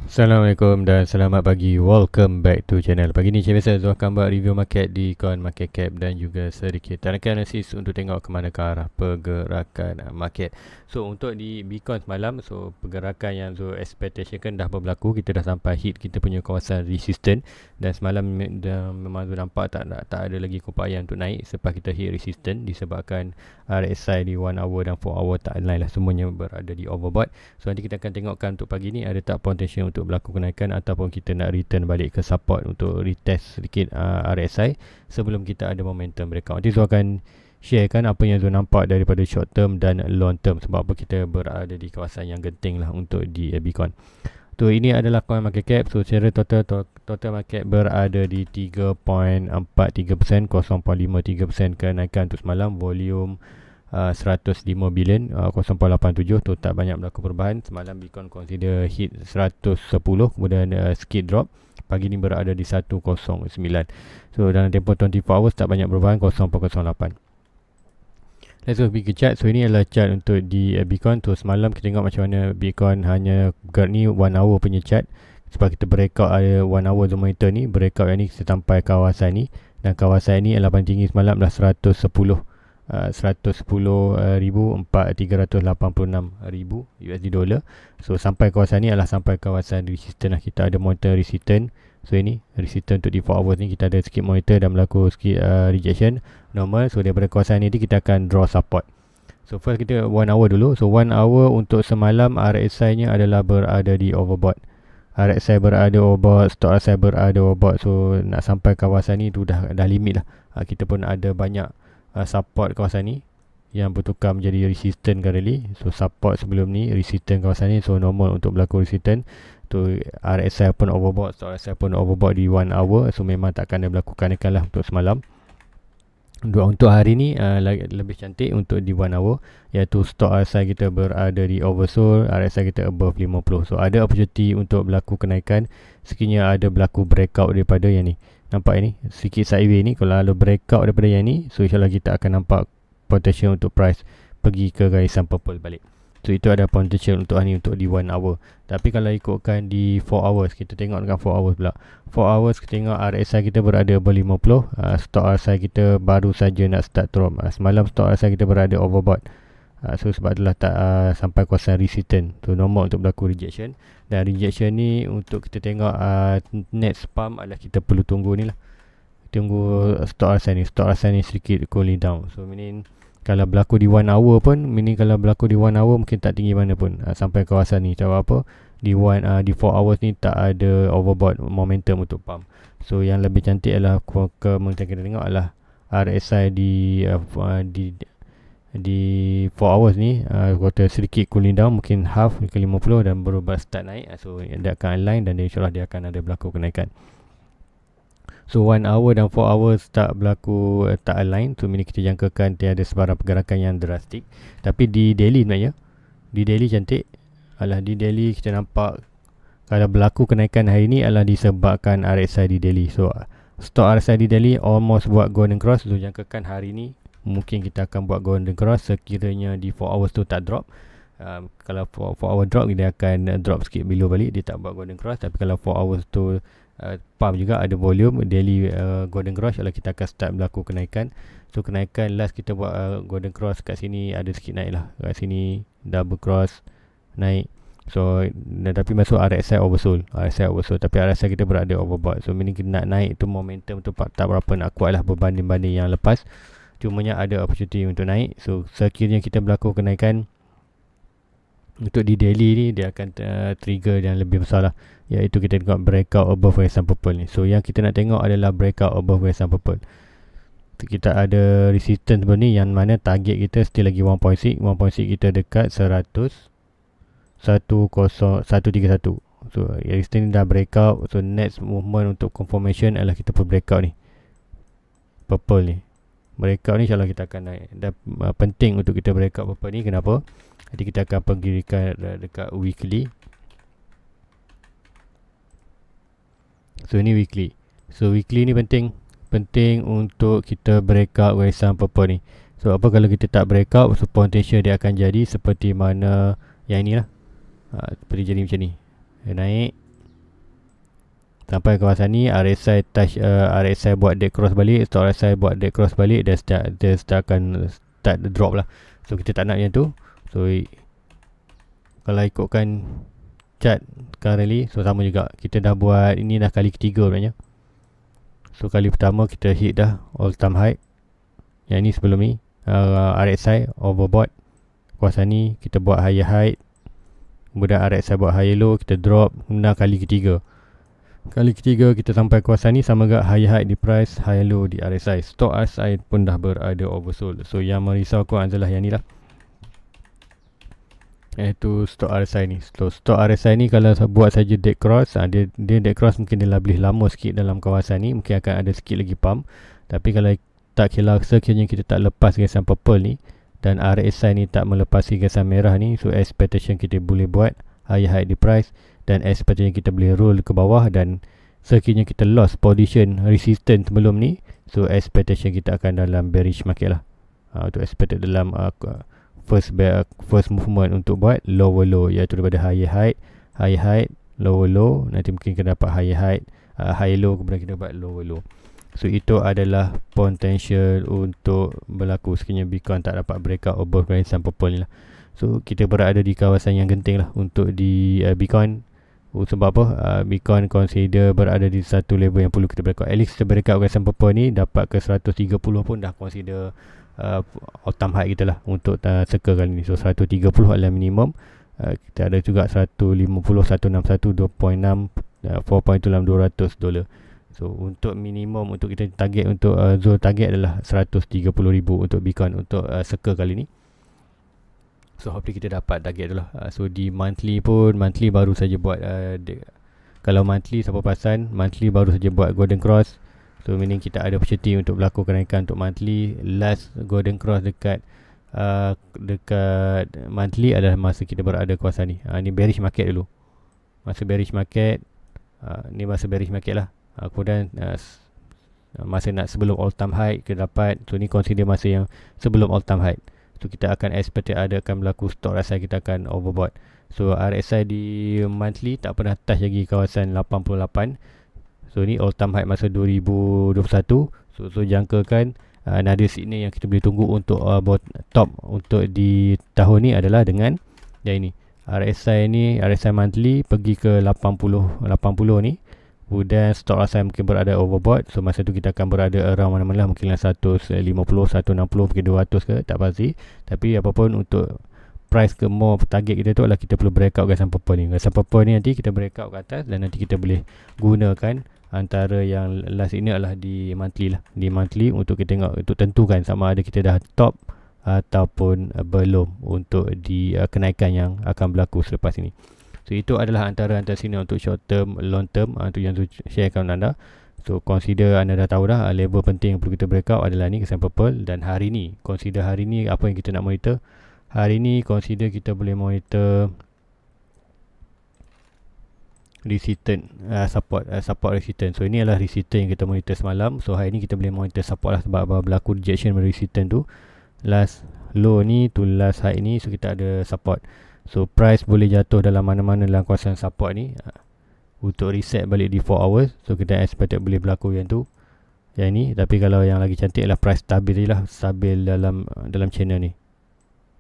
Assalamualaikum dan selamat pagi. Welcome back to channel. Pagi ni macam biasa Zul akan buat review market di coin market cap dan juga sedikit tarikan analisis untuk tengok ke mana ke arah pergerakan market. So untuk di Bitcoin semalam, so pergerakan yang Zul expectation kan dah berlaku. Kita dah sampai hit kita punya kawasan resistance dan semalam memang Zul nampak tak ada lagi keupayaan untuk naik selepas kita hit resistance disebabkan RSI di 1 hour dan 4 hour tak align lah, semuanya berada di overbought. So nanti kita akan tengokkan untuk pagi ni ada tak potential untuk berlaku kenaikan ataupun kita nak return balik ke support untuk retest sedikit RSI sebelum kita ada momentum breakout. Nanti Zul akan sharekan apa yang Zul nampak daripada short term dan long term, sebab apa kita berada di kawasan yang genting lah untuk di Bitcoin. So ini adalah coin market cap. So secara total market berada di 3.43%, 0.53% kenaikan untuk semalam. Volume 105 bilion, 0.87, tu tak banyak berlaku perubahan. Semalam Bitcoin consider hit 110, kemudian sikit drop. Pagi ni berada di 109. So dalam tempoh 24 hours tak banyak perubahan, 0.08. Let's go pergi ke chart. So ini adalah chart untuk di Bitcoin. So semalam kita tengok macam mana Bitcoin hanya guard ni 1 hour punya chart. Sebab kita breakout ada 1 hour zoom monitor ni, breakout yang ni kita sampai kawasan ni, dan kawasan ni adalah paling tinggi semalam dah 110,386,000 USD dollar. So sampai kawasan ni adalah sampai kawasan resistance lah. Kita ada monitor resistance. So ini resistance untuk di 4 hours ni kita ada sikit monitor dan berlaku sikit rejection normal. So daripada kawasan ni kita akan draw support. So first kita 1 hour dulu. So 1 hour untuk semalam RSI nya adalah berada di overbought. RSI berada overbought, stop RSI berada overbought. So nak sampai kawasan ni tu dah limit lah. Kita pun ada banyak support kawasan ni yang bertukar menjadi resistance currently. So support sebelum ni, resistance kawasan ni. So normal untuk berlaku resistance. Tu RSI pun overbought, stop RSI pun overbought di 1 hour. So memang takkan ada berlaku kenaikan lah untuk semalam. Untuk hari ni lebih cantik untuk di 1 hour, iaitu stop RSI kita berada di oversold, RSI kita above 50. So ada opportunity untuk berlaku kenaikan sekiranya ada berlaku breakout daripada yang ni. Nampak ini sikit sideways ni. Kalau ada breakout daripada yang ni, so insyaAllah kita akan nampak potential untuk price pergi ke garisan purple balik. So itu ada potential untuk hari ni untuk di 1 hour. Tapi kalau ikutkan di 4 hours, kita tengok dengan 4 hours pula. 4 hours kita tengok RSI kita berada ber 50. Stop RSI kita baru saja nak start drop. Semalam stop RSI kita berada overbought. So sebab itulah tak sampai kawasan resistance. So normal untuk berlaku rejection. Dan rejection ni untuk kita tengok next pump adalah kita perlu tunggu ni lah. Tunggu stop RSI ni. Stop RSI ni sedikit cooling down. So meaning kalau berlaku di 1 hour pun, kalau berlaku di 1 hour mungkin tak tinggi mana pun sampai kawasan ni. Sebab apa? Di 4 hours ni tak ada overbought momentum untuk pump. So yang lebih cantik adalah kita tengok adalah RSI di 4 hours ni, quarter sedikit cooling down, mungkin half ke 50 dan berubah start naik. So dia akan align dan insyaAllah dia akan ada berlaku kenaikan. So 1 hour dan 4 hours tak berlaku, tak align. So ini kita jangkakan tiada sebarang pergerakan yang drastik. Tapi di daily sebenarnya, di daily cantik. Di daily kita nampak kalau berlaku kenaikan hari ni adalah disebabkan RSI di daily. So stop RSI di daily almost buat golden cross. So jangkakan hari ni mungkin kita akan buat golden cross sekiranya di 4 hours tu tak drop. Kalau 4 hour drop, dia akan drop sikit below balik, dia tak buat golden cross. Tapi kalau 4 hours tu pump juga ada volume daily golden cross, kalau kita akan start berlaku kenaikan. So kenaikan last kita buat golden cross kat sini ada sikit naik lah. Kat sini double cross naik. So tapi masuk RSI oversold, tapi RSI kita berada overbought. So meaning kita nak naik tu momentum tu tak berapa nak kuat lah berbanding yang lepas. Cumanya ada opportunity untuk naik. So sekiranya kita berlaku kenaikan untuk di daily ni, dia akan trigger yang lebih besar lah, iaitu kita tengok breakout above garisan purple ni. So yang kita nak tengok adalah breakout above garisan purple. Kita ada resistance ni, yang mana target kita still lagi 1.6. 1.6 kita dekat 131. So resistance ni dah breakout. So next movement untuk confirmation adalah kita pun breakout ni, purple ni. Breakout ni insyaAllah kita akan naik. Dan penting untuk kita breakout purple ni. Kenapa? Nanti kita akan pergi dekat weekly. So ni weekly. So weekly ni penting untuk kita breakout garisan purple ni. So apa kalau kita tak breakout, so potential dia akan jadi seperti mana yang ni lah. Seperti jadi macam ni. Dia naik, Sampai kawasan ni RSI touch, RSI buat dead cross balik, stop RSI buat dead cross balik, dia start akan start drop lah. So kita tak nak macam tu. So kalau ikutkan chart currently, so sama juga, kita dah buat, ini dah kali ketiga sebenarnya. So kali pertama kita hit dah all time high, yang ni sebelum ni RSI overbought. Kawasan ni kita buat higher high, kemudian RSI buat higher low, kita drop. Kemudian kali ketiga kita sampai kawasan ni, sama juga higher high di price, higher low di RSI. Stop RSI pun dah berada oversold. So yang merisaukan adalah yang ni lah, iaitu stop RSI ni. Stop RSI ni kalau buat saja dead cross, dia dead cross mungkin dia lebih lama sikit dalam kawasan ni, mungkin akan ada sikit lagi pump. Tapi kalau tak kira sekiranya kita tak lepas gasan purple ni dan RSI ni tak melepasi gasan merah ni, so expectation kita boleh buat higher high di price, dan expectation kita boleh roll ke bawah. Dan sekiranya kita lost position resistance sebelum ni, so expectation kita akan dalam bearish market lah. Untuk expected dalam first movement untuk buat lower low, iaitu daripada higher high, lower low. Nanti mungkin kita dapat higher high, high low, kemudian kita buat lower low. So itu adalah potential untuk berlaku sekiranya Bitcoin tak dapat breakout over gasan purple ni lah. So kita berada di kawasan yang genting lah untuk di Bitcoin. Sebab apa? Bitcoin consider berada di satu level yang perlu kita breakout. At least kita breakout gasan purple ni dapat ke 130 pun dah consider all time high kita lah untuk circle kali ni. So 130 adalah minimum. Kita ada juga 150, 161, 2.6, 4.2 dalam $200. So untuk minimum untuk kita target, untuk zone target adalah 130,000 untuk Bitcoin untuk circle kali ni. So hopefully kita dapat target tu lah. So di monthly pun, monthly baru saja buat kalau monthly siapa perasan, monthly baru saja buat golden cross. So meaning kita ada opportunity untuk berlaku kenaikan untuk monthly. Last golden cross dekat monthly adalah masa kita berada kawasan ni. Ni bearish market dulu, masa bearish market. Ni masa bearish market lah. Kemudian masa nak sebelum all time high kita dapat. So ni consider masa yang sebelum all time high. So kita akan expect akan berlaku stop RSI, kita akan overbought. So RSI di monthly tak pernah touch lagi kawasan 88. So ni all time high masa 2021. So jangkakan nada signal yang kita boleh tunggu untuk top untuk di tahun ni adalah dengan yang ini. RSI ni, RSI monthly pergi ke 80 ni. Kemudian stop RSI mungkin berada overbought. So masa tu kita akan berada around mana-mana, mungkin 150, 160, mungkin 200 ke, tak pasti. Tapi apapun untuk price ke more target kita tu adalah kita perlu breakout gasan purple ni. Gasan purple ni nanti kita breakout ke atas, dan nanti kita boleh gunakan antara yang last ini adalah di monthly lah. Di monthly untuk kita tengok, untuk tentukan sama ada kita dah top ataupun belum untuk di kenaikan yang akan berlaku selepas ini. So itu adalah antara sini untuk short term, long term, untuk yang sharekan anda. So consider, anda dah tahu dah level penting yang perlu kita breakout adalah ni gasan purple. Dan hari ni, consider hari ni apa yang kita nak monitor. Hari ni consider kita boleh monitor resistance, support resistance. So ini adalah resistance yang kita monitor semalam. So hari ni kita boleh monitor support lah, sebab berlaku rejection resistance tu. Last low ni to last high ni, so kita ada support. So price boleh jatuh dalam mana-mana dalam kawasan support ni untuk reset balik di 4 hours. So kita expect boleh berlaku yang tu, yang ni. Tapi kalau yang lagi cantik adalah price stabil je lah, stabil dalam channel ni,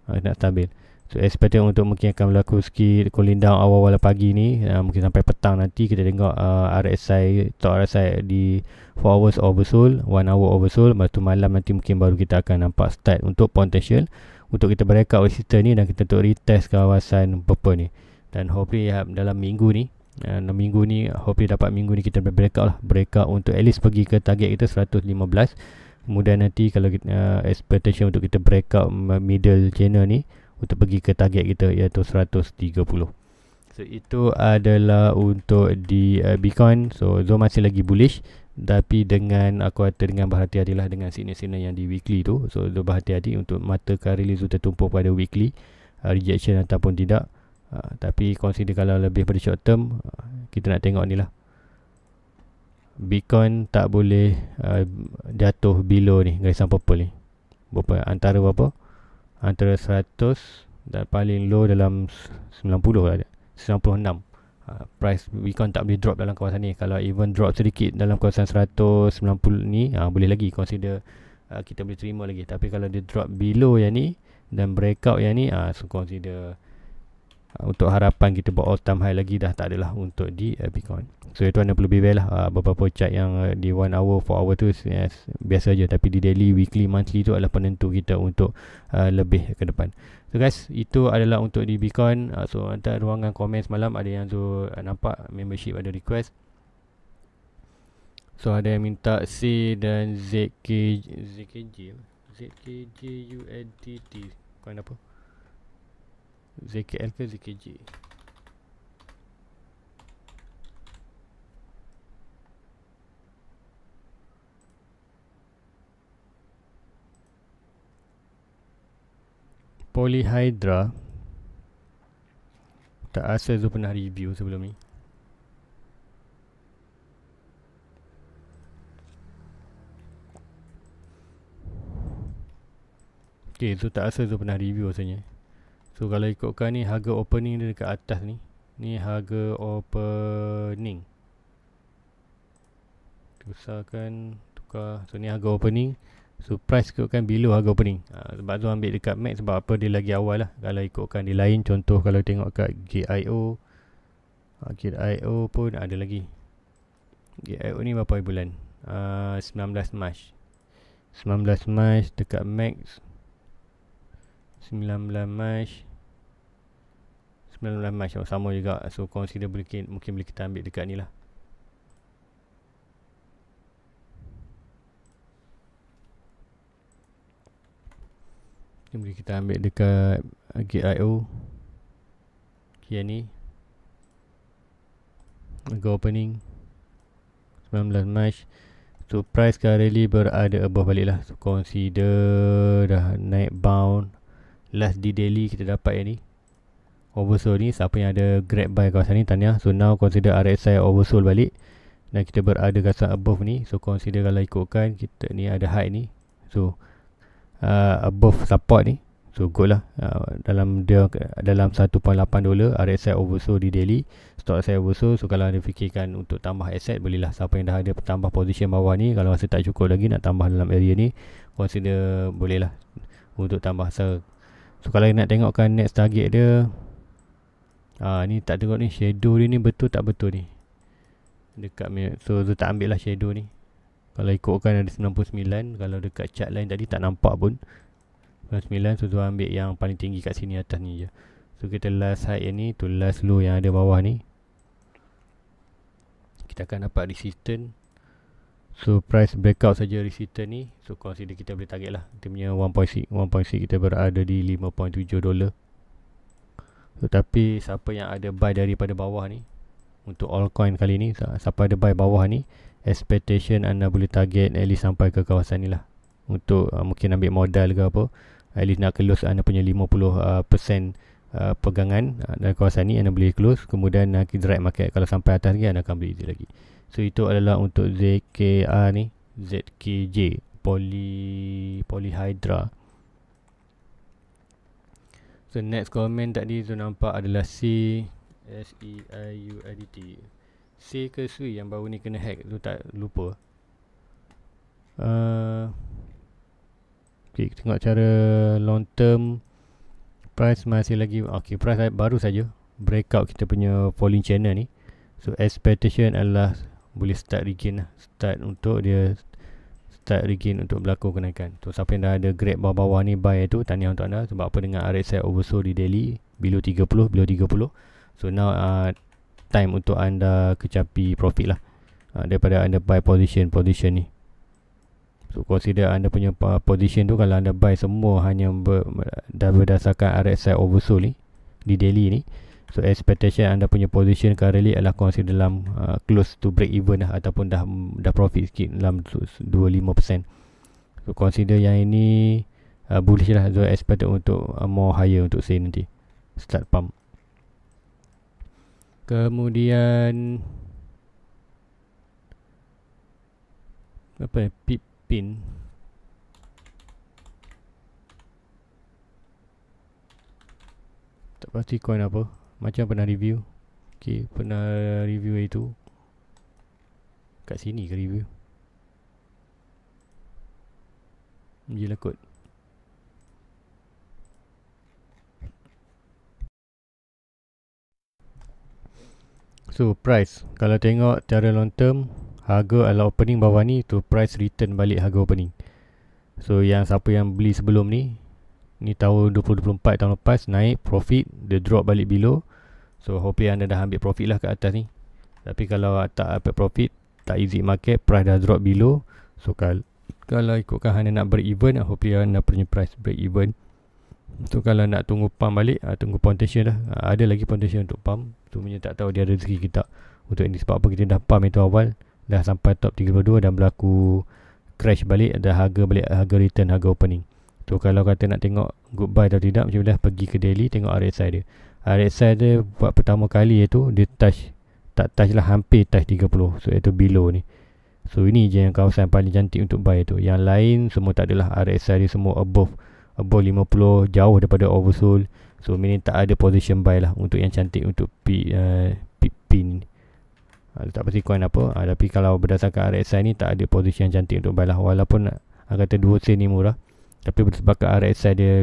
nak stabil. So expected untuk mungkin akan berlaku sikit cooling down awal-awal pagi ni, mungkin sampai petang nanti kita tengok RSI, top RSI di 4 hours oversold, 1 hour oversold. Lepas tu malam nanti mungkin baru kita akan nampak start untuk potential untuk kita breakout resistance ni, dan kita untuk retest kawasan purple ni. Dan hopefully dalam minggu ni, hopefully dapat minggu ni kita breakout lah, breakout untuk at least pergi ke target kita 115. Kemudian nanti kalau kita, expectation untuk kita breakout middle channel ni untuk pergi ke target kita iaitu 130. So itu adalah untuk di Bitcoin. So zone masih lagi bullish, tapi dengan aku kata dengan berhati-hatilah dengan signal-signal yang di weekly tu. So berhati-hati untuk mata release tu tertumpuk pada weekly rejection ataupun tidak. Tapi consider kalau lebih pada short term, kita nak tengok ni lah, Bitcoin tak boleh jatuh below ni garisan purple ni. Berapa? Antara berapa? Antara 100 dan paling low dalam 90 lah, 96. price Bitcoin tak boleh drop dalam kawasan ni. Kalau even drop sedikit dalam kawasan 190 ni, boleh lagi consider, kita boleh terima lagi. Tapi kalau dia drop below yang ni dan breakout yang ni, so consider untuk harapan kita buat all time high lagi dah tak adalah untuk di Bitcoin. So itu anda perlu beware lah. Beberapa chart yang di 1 hour, 4 hour tu biasa je, tapi di daily, weekly, monthly tu adalah penentu kita untuk lebih ke depan. So guys, itu adalah untuk di Bitcoin. So hantar ruangan komen semalam, ada yang tu nampak membership ada request. So ada yang minta C dan ZKJ USDT. Coin apa? ZKL ke ZKJ? Polyhydra. Tak rasa Zul pernah review sebelum ni. Okay, Zul tak rasa Zul pernah review rasanya. So kalau ikutkan ni, harga opening dia dekat atas ni. Ni harga opening. Usahakan tukar. So ni harga opening. So price ikutkan below harga opening. Sebab tu ambil dekat max, sebab apa dia lagi awal lah. Kalau ikutkan di lain, contoh kalau tengok kat Gate.io, Gate.io pun ada lagi. Gate.io ni berapa bulan? 19 Mac 19 Mac dekat max 19 Mac sama juga. So consider mungkin boleh kita ambil dekat ni lah. Boleh kita ambil dekat Gate.io. Yang ni harga opening 19 Mac. So price currently berada above balik lah. So consider dah naik bound. Last di daily kita dapat yang ni oversold ni. Siapa yang ada grab buy kawasan ni, tanya. So now consider RSI oversold balik dan kita berada kawasan above ni. So consider kalau ikutkan kita ni ada high ni, so above support ni, so good lah. Dalam $1.8 RSI oversold di daily, stock saya oversold. So kalau anda fikirkan untuk tambah asset, bolehlah. Siapa yang dah ada tambah position bawah ni, kalau rasa tak cukup lagi nak tambah dalam area ni, consider bolehlah untuk tambah. So kalau nak tengokkan next target dia, ni tak tengok ni shadow dia ni betul tak betul ni dekat. So tak ambil lah shadow ni. Kalau ikutkan ada 99, kalau dekat chart lain tadi tak nampak pun 99. So tu ambil yang paling tinggi kat sini atas ni je. So kita last high yang ni tu last low yang ada bawah ni, kita akan dapat resistance. So price breakout saja resistance ni, so consider kita boleh target lah. Kita punya 1.6 kita berada di $5.7. So tapi siapa yang ada buy daripada bawah ni, untuk altcoin kali ni, siapa ada buy bawah ni, expectation anda boleh target at least sampai ke kawasan ni lah. Untuk mungkin ambil modal ke apa, at least nak close anda punya 50% pegangan dari kawasan ni, anda boleh close. Kemudian direct market, kalau sampai atas lagi anda akan beli lagi. So itu adalah untuk ZKR ni, ZKJ Polyhydra. So next comment tadi tu nampak adalah SEIUIDT. C ke Sui yang baru ni kena hack tu, tak lupa. Okay, tengok cara long term price masih lagi price baru saja breakout kita punya falling channel ni. So expectation adalah boleh start regain lah, start regain untuk berlaku kenaikan. So siapa yang dah ada grab bawah-bawah ni buy tu, tahniah untuk anda. Sebab apa, dengan RSI oversold di daily below 30. So now time untuk anda kecapi profit lah, daripada anda buy position ni. So consider anda punya position tu, kalau anda buy semua hanya berdasarkan RSI oversold ni di daily ni, so expectation anda punya position currently adalah consider dalam close to break even lah, ataupun dah profit sikit dalam 25%. So consider yang ini bullish lah. So expect untuk more higher untuk say nanti start pump. Kemudian apa ni, Pin tak pasti coin apa, macam pernah review. Okay, pernah review itu. Kat sini ke review? Gila kot. So price, kalau tengok cara long term, harga ala opening bawah ni tu price return balik harga opening. So yang siapa yang beli sebelum ni tahun 2024 tahun lepas naik profit, dia drop balik below. So hopefully anda dah ambil profit lah kat atas ni. Tapi kalau tak dapat profit, tak exit market, price dah drop below. So kalau ikutkan anda nak break even, hopefully anda punya price break even. So kalau nak tunggu pump balik, tunggu potential dah. Ada lagi potential untuk pump. Cuma tak tahu dia ada rezeki kita untuk ini. Sebab apa kita dah pump itu awal, dah sampai top 32 dan berlaku crash balik, ada harga balik, harga return, harga opening. So kalau kata nak tengok goodbye atau tidak, macam mana pergi ke daily, tengok RSI dia. RSI dia buat pertama kali itu dia touch, tak touch lah, hampir touch 30. So itu below ni. So ini je yang kawasan paling cantik untuk buy tu. Yang lain semua tak adalah. RSI dia semua above 50, jauh daripada oversold. So meaning tak ada position buy lah untuk yang cantik untuk pin. Tak pasti coin apa. Tapi kalau berdasarkan RSI ni tak ada position yang cantik untuk buy lah. Walaupun kata 2 sen ni murah, tapi berdasarkan RSI dia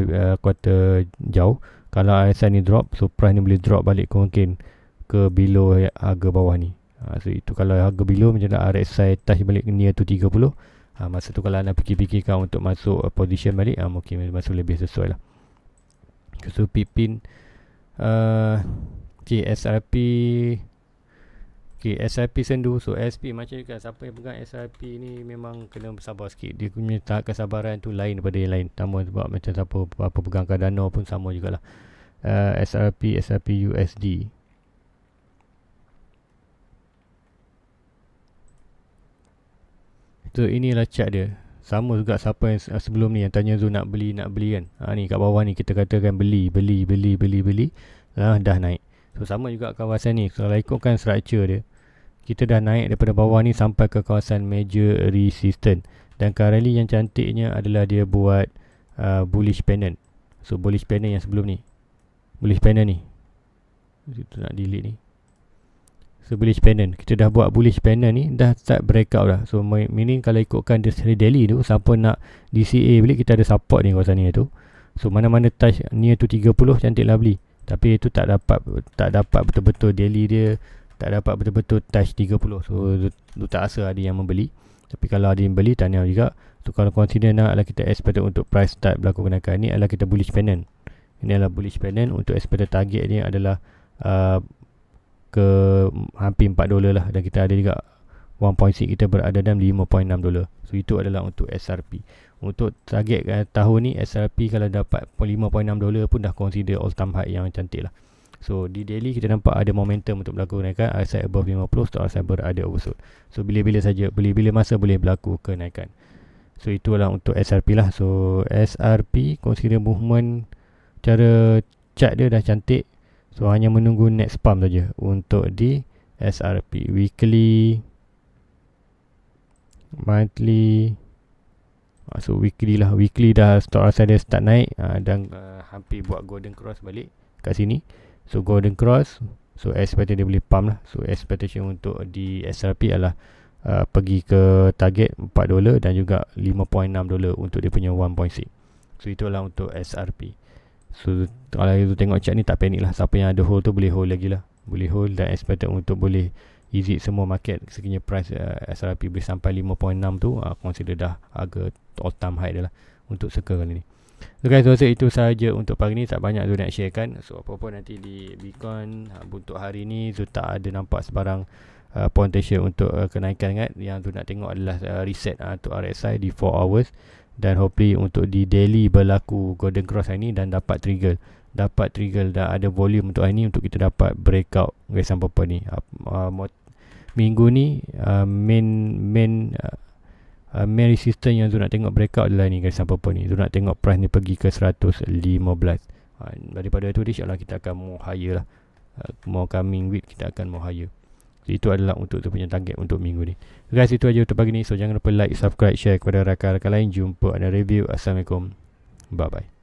kuarter jauh. Kalau RSI ni drop, so price ni boleh drop balik mungkin ke below harga bawah ni. So itu kalau harga below, macam nak RSI touch balik near to 30, masa tu kalau anda fikir-fikirkan untuk masuk position balik, mungkin masuk lebih sesuai lah. So pin okay, SRP, okay, SRP sendu. So SP macam juga, siapa yang pegang SRP ni memang kena bersabar sikit. Dia punya tahap kesabaran tu lain daripada yang lain. Tambah sebab macam siapa apa pegang Cardano pun sama jugalah. SRP USD. So inilah chart dia. Sama juga siapa yang sebelum ni yang tanya Zul nak beli kan. Ni kat bawah ni kita katakan beli. Dah naik. So sama juga kawasan ni. Kalau ikutkan structure dia, kita dah naik daripada bawah ni sampai ke kawasan major resistance. Dan currently yang cantiknya adalah dia buat bullish pennant. So bullish pennant yang sebelum ni, bullish pennant ni, kita nak delete ni. So bullish pennant, kita dah buat bullish pennant ni, dah start breakout dah. So meaning kalau ikutkan the daily tu, siapa nak DCA beli, kita ada support ni kawasan ni tu. So mana-mana touch near tu 30, cantik lah beli. Tapi itu tak dapat betul-betul daily dia, tak dapat betul-betul touch 30. So tu tak rasa ada yang membeli. Tapi kalau ada yang beli, tahniah juga. So kalau consider nak adalah kita expected untuk price start berlaku kenaikan ni adalah kita bullish pennant. Ini adalah bullish pennant. Untuk expected target ni adalah ke hampir $4 lah. Dan kita ada juga 1.6 kita berada dalam $5.6. So itu adalah untuk SRP. Untuk target tahun ni, SRP kalau dapat $5.6 pun dah consider all time high yang cantik lah. So di daily kita nampak ada momentum untuk berlaku kenaikan. RSI above 50, stock RSI berada oversold. So bila-bila saja, bila-bila masa boleh berlaku kenaikan. So itulah untuk SRP lah. So SRP consider movement, cara chart dia dah cantik. So hanya menunggu next pump saja untuk di SRP. Weekly, monthly. So weekly lah. Weekly dah stock RSI dia start naik, dan hampir buat golden cross balik kat sini. So golden cross, so expected dia boleh pump lah. So expectation untuk di SRP adalah pergi ke target $4 dan juga $5.6 untuk dia punya 1.6. So itulah untuk SRP. So kalau you tengok chart ni, tak panik lah. Siapa yang ada hold tu boleh hold lagi lah. Boleh hold dan expected untuk boleh exit semua market. Sekiranya price SRP boleh sampai 5.6 tu, consider dah harga all time high dah lah untuk circle kali ni. So guys, rasa itu sahaja untuk pagi ni. Tak banyak Zul nak sharekan. So apa-apa nanti di Bitcoin untuk hari ni, Zul tak ada nampak sebarang potential untuk kenaikan kan. Yang Zul nak tengok adalah reset untuk RSI di 4 hours. Dan hopefully untuk di daily berlaku golden cross hari ni dan dapat trigger dan ada volume untuk hari ni untuk kita dapat breakout guys. Apa ni minggu ni main resistance yang Zul nak tengok breakout adalah ni guys. Apa ni Zul nak tengok price ni pergi ke 115. Daripada tu insyaAllah kita akan more higher lah. More coming week kita akan more higher. So itu adalah untuk tu punya target untuk minggu ni. So guys, itu aja untuk pagi ni. So jangan lupa like, subscribe, share kepada rakan-rakan lain. Jumpa ada review. Assalamualaikum. Bye bye.